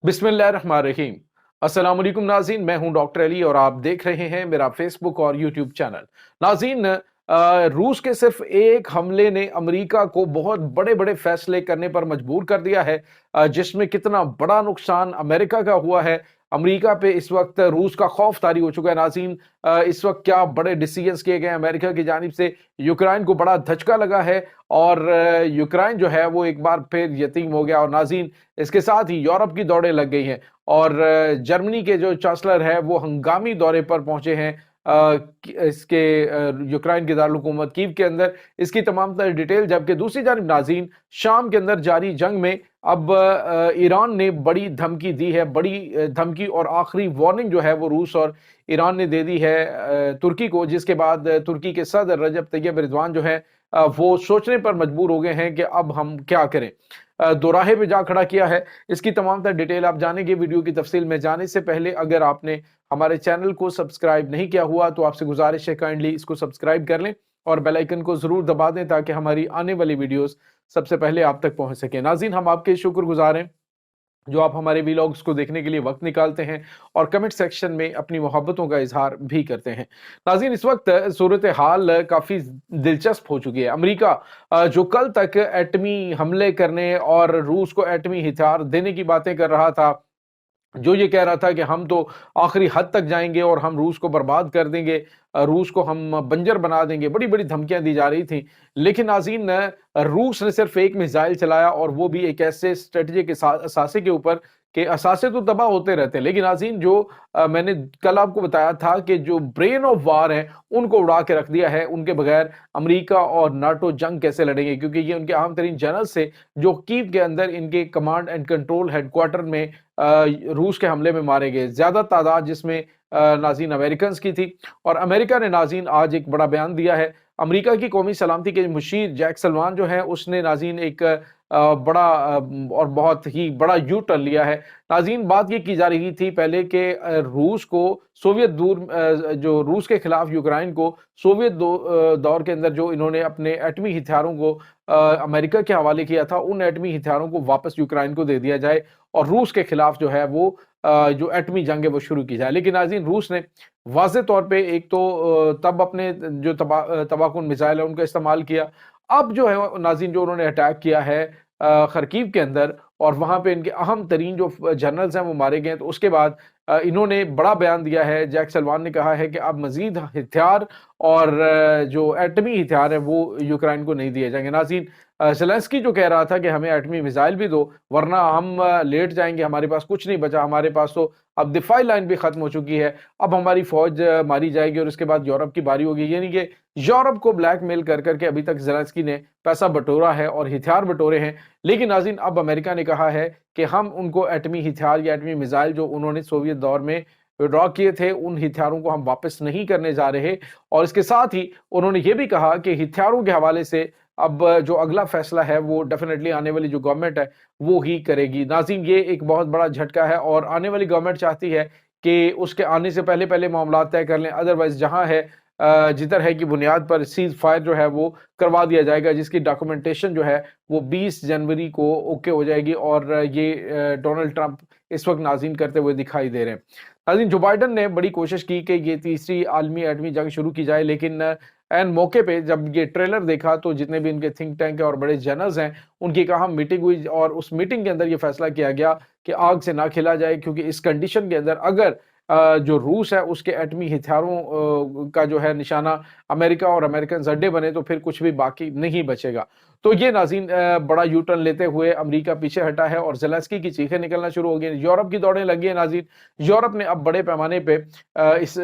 बिस्मिल्लाहिर्रहमानिर्रहीम। अस्सलाम वालेकुम नाज़रीन, मैं हूं डॉक्टर अली और आप देख रहे हैं मेरा फेसबुक और यूट्यूब चैनल। नाज़रीन, रूस के सिर्फ एक हमले ने अमेरिका को बहुत बड़े-बड़े फैसले करने पर मजबूर कर दिया है, जिसमें कितना बड़ा नुकसान अमेरिका का हुआ है। अमेरिका पे इस वक्त रूस का खौफ तारी हो चुका है नाज़रीन। इस वक्त क्या बड़े डिसीजंस किए गए हैं अमेरिका की जानिब से। यूक्रेन को बड़ा धचका लगा है और यूक्रेन जो है वो एक बार फिर यतीम हो गया। और नाज़रीन, इसके साथ ही यूरोप की दौड़ें लग गई हैं और जर्मनी के जो चांसलर है वो हंगामी दौरे पर पहुंचे हैं इसके यूक्रेन के दारुल-हुकूमत कीव के अंदर। इसकी तमाम तर डिटेल, जबकि दूसरी जानिब नाज़रीन, शाम के अंदर जारी जंग में अब ईरान ने बड़ी धमकी दी है। बड़ी धमकी और आखिरी वार्निंग जो है वो रूस और ईरान ने दे दी है तुर्की को, जिसके बाद तुर्की के सदर रजब तैयब एर्दोगान जो है वो सोचने पर मजबूर हो गए हैं कि अब हम क्या करें। दोराहे पे जा खड़ा किया है। इसकी तमाम तर डिटेल आप जानेंगे। वीडियो की तफसील में जाने से पहले अगर आपने हमारे चैनल को सब्सक्राइब नहीं किया हुआ तो आपसे गुजारिश है काइंडली इसको सब्सक्राइब कर लें और बेल आइकन को जरूर दबा दें ताकि हमारी आने वाली वीडियोस सबसे पहले आप तक पहुंच सके। नाज़रीन, हम आपके शुक्रगुजार हैं जो आप हमारे वीलॉग्स को देखने के लिए वक्त निकालते हैं और कमेंट सेक्शन में अपनी मोहब्बतों का इजहार भी करते हैं। नाज़रीन, इस वक्त सूरत हाल काफ़ी दिलचस्प हो चुकी है। अमेरिका जो कल तक एटमी हमले करने और रूस को एटमी हथियार देने की बातें कर रहा था, जो ये कह रहा था कि हम तो आखिरी हद तक जाएंगे और हम रूस को बर्बाद कर देंगे, रूस को हम बंजर बना देंगे, बड़ी बड़ी धमकियां दी जा रही थी। लेकिन नाज़रीन, रूस ने सिर्फ एक मिसाइल चलाया और वो भी एक ऐसे स्ट्रेटजी के असासे के ऊपर कि असासे तो तबाह होते रहते हैं, लेकिन नाज़रीन जो मैंने कल आपको बताया था कि जो ब्रेन ऑफ वार है उनको उड़ा के रख दिया है। उनके बगैर अमेरिका और नाटो जंग कैसे लड़ेंगे, क्योंकि ये उनके अहम तरीन जनरल से जो कीव के अंदर इनके कमांड एंड कंट्रोल हेडक्वार्टर में रूस के हमले में मारे गए, ज्यादा तादाद जिसमें नाज़रीन अमेरिकन की थी। और अमेरिका ने नाज़रीन आज एक बड़ा बयान दिया है। अमेरिका की कौमी सलामती के मुशीर जैक सलवान जो है उसने नाज़रीन एक बड़ा और बहुत ही बड़ा यू टर्न लिया है। नाज़रीन, बात ये की जा रही थी पहले कि रूस को सोवियत जो रूस के खिलाफ यूक्रेन को सोवियत दौर के अंदर जो इन्होंने अपने एटमी हथियारों को अमेरिका के हवाले किया था, उन एटमी हथियारों को वापस यूक्रेन को दे दिया जाए और रूस के खिलाफ जो है वो जो एटमी जंग है वो शुरू की जाए। लेकिन नाज़रीन, रूस ने वाज़े तौर पे एक तो तब अपने जो तबाहकुन मिसाइल है उनका इस्तेमाल किया। अब जो है नाज़रीन, जो उन्होंने अटैक किया है खरकीव के अंदर और वहां पे इनके अहम तरीन जो जनरल्स हैं वो मारे गए, तो उसके बाद इन्होंने बड़ा बयान दिया है। जैक सलवान ने कहा है कि अब मजीद हथियार और जो एटमी हथियार है वो यूक्रेन को नहीं दिए जाएंगे। नाज़रीन, ज़ेलेंस्की जो कह रहा था कि हमें एटमी मिसाइल भी दो वरना हम लेट जाएंगे, हमारे पास कुछ नहीं बचा, हमारे पास तो अब दिफाई लाइन भी खत्म हो चुकी है, अब हमारी फौज मारी जाएगी और उसके बाद यूरोप की बारी होगी। यानी कि यूरोप को ब्लैकमेल कर करके अभी तक ज़ेलेंस्की ने पैसा बटोरा है और हथियार बटोरे हैं। लेकिन नाज़रीन, अब अमेरिका ने कहा है कि हम उनको एटमी हथियार या एटमी मिसाइल जो उन्होंने सोवियत दौर में विड्रॉ किए थे उन हथियारों को हम वापस नहीं करने जा रहे। और इसके साथ ही उन्होंने ये भी कहा कि हथियारों के हवाले से अब जो अगला फैसला है वो डेफिनेटली आने वाली जो गवर्नमेंट है वो ही करेगी। नाज़रीन, ये एक बहुत बड़ा झटका है और आने वाली गवर्नमेंट चाहती है कि उसके आने से पहले पहले मामला तय कर लें। अदरवाइज जहां है जिधर है की बुनियाद पर सीज फायर जो है वो करवा दिया जाएगा, जिसकी डॉक्यूमेंटेशन जो है वो 20 जनवरी को ओके हो जाएगी और ये डोनाल्ड ट्रंप इस वक्त नाज़रीन करते हुए दिखाई दे रहे हैं। नाज़रीन, जो बाइडन ने बड़ी कोशिश की कि ये तीसरी आलमी एटमी जंग शुरू की जाए, लेकिन एन मौके पे जब ये ट्रेलर देखा तो जितने भी इनके थिंक टैंक और बड़े जनरल्स हैं उनकी एक अहम मीटिंग हुई और उस मीटिंग के अंदर ये फैसला किया गया कि आग से ना खेला जाए, क्योंकि इस कंडीशन के अंदर अगर जो रूस है उसके एटमी हथियारों का जो है निशाना अमेरिका और अमेरिकन अड्डे बने तो फिर कुछ भी बाकी नहीं बचेगा। तो ये नाज़रीन बड़ा यू टर्न लेते हुए अमेरिका पीछे हटा है और ज़ेलेंस्की की चीखें निकलना शुरू हो गई। यूरोप की दौड़ें लगी है। नाज़रीन, यूरोप ने अब बड़े पैमाने पे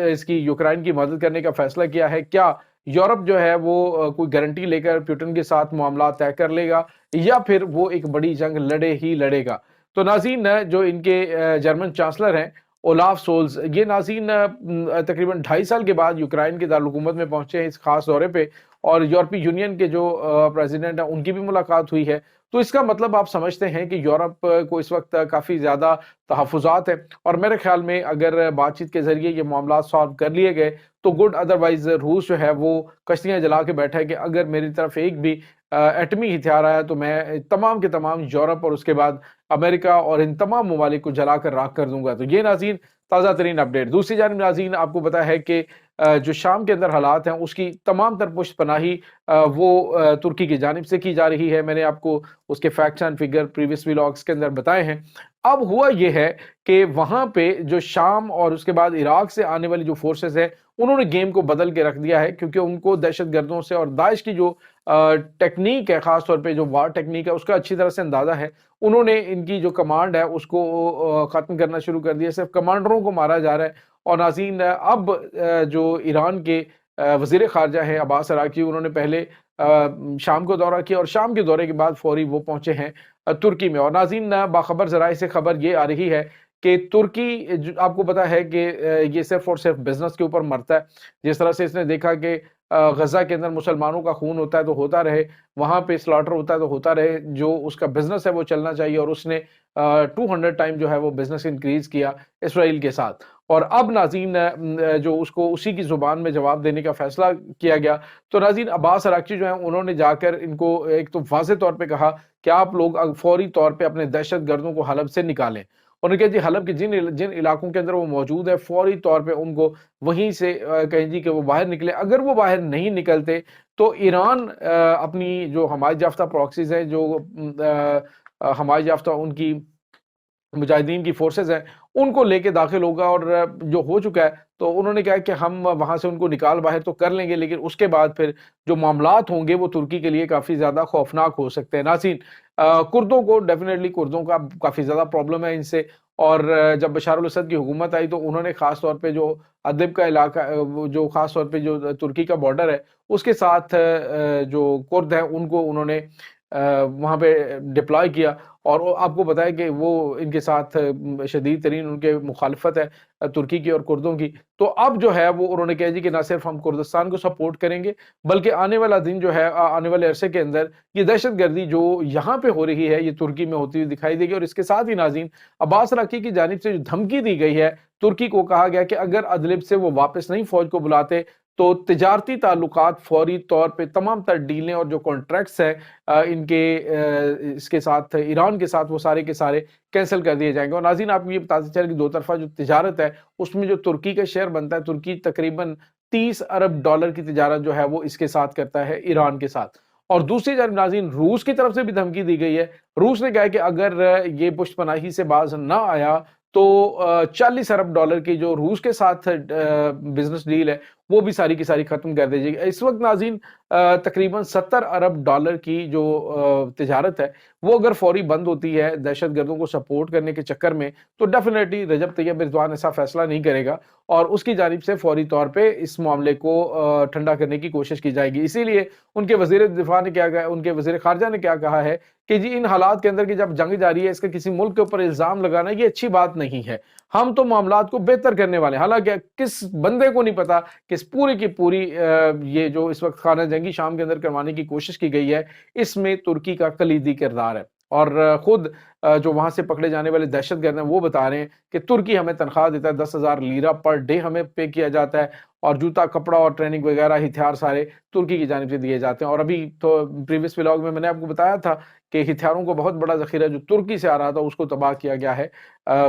इसकी यूक्रेन की मदद करने का फैसला किया है। क्या यूरोप जो है वो कोई गारंटी लेकर पुतिन के साथ मामला तय कर लेगा या फिर वो एक बड़ी जंग लड़े ही लड़ेगा? तो नाज़रीन, जो इनके जर्मन चांसलर हैं ओलाफ सोल्स, ये नाज़रीन तकरीबन 2.5 साल के बाद यूक्रेन के दारुल-हुकूमत में पहुंचे हैं इस खास दौरे पे और यूरोपीय यूनियन के जो प्रेसिडेंट हैं उनकी भी मुलाकात हुई है। तो इसका मतलब आप समझते हैं कि यूरोप को इस वक्त काफ़ी ज़्यादा तहफ़्फ़ुज़ात हैं और मेरे ख्याल में अगर बातचीत के ज़रिए ये मामला सॉल्व कर लिए गए तो गुड, अदरवाइज़ रूस जो है वो कश्तियाँ जला के बैठा है कि अगर मेरी तरफ एक भी एटमी हथियार आया तो मैं तमाम के तमाम यूरोप और उसके बाद अमेरिका और इन तमाम ममालिक को जलाकर राख कर दूंगा। तो ये नाज़रीन ताज़ा तरीन अपडेट। दूसरी जानिब नाज़रीन आपको पता है कि जो शाम के अंदर हालात हैं उसकी तमाम तर पुष्ट पनाही वो तुर्की की जानिब से की जा रही है। मैंने आपको उसके facts and figure previous vlogs के अंदर बताए हैं। अब हुआ ये है कि वहाँ पे जो शाम और उसके बाद इराक से आने वाली जो फोर्सेस हैं उन्होंने गेम को बदल के रख दिया है, क्योंकि उनको दहशतगर्दों से और दाइश की जो टेक्निक है, खास तौर पे जो वार टेक्निक है उसका अच्छी तरह से अंदाजा है। उन्होंने इनकी जो कमांड है उसको खत्म करना शुरू कर दिया, सिर्फ कमांडरों को मारा जा रहा है। और नाज़रीन अब जो ईरान के वज़ीर ख़ारजा हैं अब्बास अराक़ची, उन्होंने पहले शाम को दौरा किया और शाम के दौरे के बाद फौरी वो पहुंचे हैं तुर्की में। और नाज़रीन बाखबर ज़राए से खबर ये आ रही है कि तुर्की आपको पता है कि ये सिर्फ और सिर्फ बिजनेस के ऊपर मरता है। जिस तरह से इसने देखा कि गजा के अंदर मुसलमानों का खून होता है तो होता रहे, वहां पे स्लॉटर होता है तो होता रहे, जो उसका बिजनेस है वो चलना चाहिए। और उसने 200 टाइम जो है वो बिजनेस इंक्रीज किया इसराइल के साथ। और अब नाज़रीन जो उसको उसी की जुबान में जवाब देने का फैसला किया गया। तो नाज़रीन अब्बास अराक़ची जो है उन्होंने जाकर इनको एक तो वाज़ेह तौर पे कहा कि आप लोग फौरी तौर पे अपने दहशत गर्दों को हलब से निकालें। उन्होंने कहा जी हलब के जिन जिन इलाकों के अंदर वो मौजूद है फौरी तौर पे उनको वहीं से कहें जी कि वो बाहर निकले। अगर वो बाहर नहीं निकलते तो ईरान अपनी जो हमायत याफ्ता प्रॉक्सीज हैं, जो हमायत याफ्ता उनकी मुजाहिदीन की फोर्सेस हैं, उनको लेके दाखिल होगा। और जो हो चुका है तो उन्होंने कहा कि हम वहां से उनको निकाल बाहर तो कर लेंगे, लेकिन उसके बाद फिर जो मामलात होंगे वो तुर्की के लिए काफी ज्यादा खौफनाक हो सकते हैं। नाज़रीन कुर्दों को डेफिनेटली कुर्दों का काफी ज्यादा प्रॉब्लम है इनसे। और जब बशार अल असद की हुकूमत आई तो उन्होंने खास तौर पे जो अदलिब का इलाका, जो खास तौर पे जो तुर्की का बॉर्डर है उसके साथ जो कुर्द हैं उनको उन्होंने वहाँ पे डिप्लॉय किया। और आपको पता है कि वो इनके साथ शदीद तरीन उनके मुखालफत है तुर्की की और कुर्दों की। तो अब जो है वो उन्होंने कहा जी कि ना सिर्फ हम कुर्दिस्तान को सपोर्ट करेंगे, बल्कि आने वाला दिन जो है आने वाले अरसे के अंदर ये दहशत गर्दी जो यहाँ पे हो रही है ये तुर्की में होती हुई दिखाई देगी। और इसके साथ ही नाज़रीन अब्बास अराक़ची की जानिब से जो धमकी दी गई है, तुर्की को कहा गया कि अगर अदलिब से वो वापस नहीं फौज को बुलाते तो तिजारती ताल्लुकात फौरी तौर पे तमाम तर डीलें और जो कॉन्ट्रैक्ट्स हैं इनके इसके साथ ईरान के साथ वो सारे के सारे कैंसिल कर दिए जाएंगे। और नाज़रीन आपको ये बताते चलें कि दो तरफा जो तिजारत है उसमें जो तुर्की का शेयर बनता है, तुर्की तकरीबन 30 अरब डॉलर की तिजारत जो है वो इसके साथ करता है ईरान के साथ। और दूसरी जानब नाज़रीन रूस की तरफ से भी धमकी दी गई है। रूस ने कहा है कि अगर ये पुष्टपनाही से बाज ना आया तो 40 अरब डॉलर की जो रूस के साथ बिजनेस डील है वो भी सारी की सारी खत्म कर दी जाएगी। इस वक्त नाज़रीन तकरीबन 70 अरब डॉलर की जो तिजारत है वो अगर फौरी बंद होती है दहशत गर्दों को सपोर्ट करने के चक्कर में, तो डेफिनेटली रजब तैयब एर्दोआन ऐसा फैसला नहीं करेगा और उसकी जानिब से फौरी तौर पे इस मामले को ठंडा करने की कोशिश की जाएगी। इसीलिए उनके वजीर दिफा ने क्या कहा, उनके वजीर खारजा ने क्या कहा है कि जी इन हालात के अंदर की जब जंग जारी है इसका किसी मुल्क के ऊपर इल्जाम लगाना ये अच्छी बात नहीं है। हम तो मामलात को बेहतर करने वाले, हालांकि किस बंदे को नहीं पता कि इस पूरी की पूरी ये जो इस वक्त खाना जंगी शाम के अंदर करवाने की कोशिश की गई है इसमें तुर्की का कलीदी किरदार है। और खुद जो वहां से पकड़े जाने वाले दहशतगर्द हैं वो बता रहे हैं कि तुर्की हमें तनख्वाह देता है, 10,000 लीरा पर डे हमें पे किया जाता है और जूता कपड़ा और ट्रेनिंग वगैरह हथियार सारे तुर्की की जानिब से दिए जाते हैं। और अभी तो प्रीवियस व्लॉग में मैंने आपको बताया था कि हथियारों को बहुत बड़ा जखीरा जो तुर्की से आ रहा था उसको तबाह किया गया है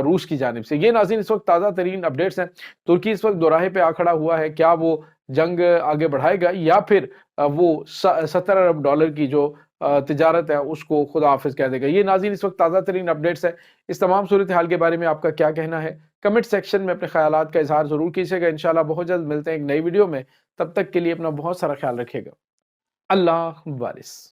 रूस की जानिब से। ये नाज़रीन इस वक्त ताज़ा तरीन अपडेट्स हैं। तुर्की इस वक्त दोराहे पे आ खड़ा हुआ है, क्या वो जंग आगे बढ़ाएगा या फिर वो 70 अरब डॉलर की जो तिजारत है उसको खुदा हाफिज कह देगा। ये नाज़रीन इस वक्त ताज़ा तरीन अपडेट्स है। इस तमाम सूरत हाल के बारे में आपका क्या कहना है, कमेंट सेक्शन में अपने ख्यालात का इजहार जरूर कीजिएगा। इंशाल्लाह बहुत जल्द मिलते हैं एक नई वीडियो में, तब तक के लिए अपना बहुत सारा ख्याल रखिएगा। अल्लाह वारिस।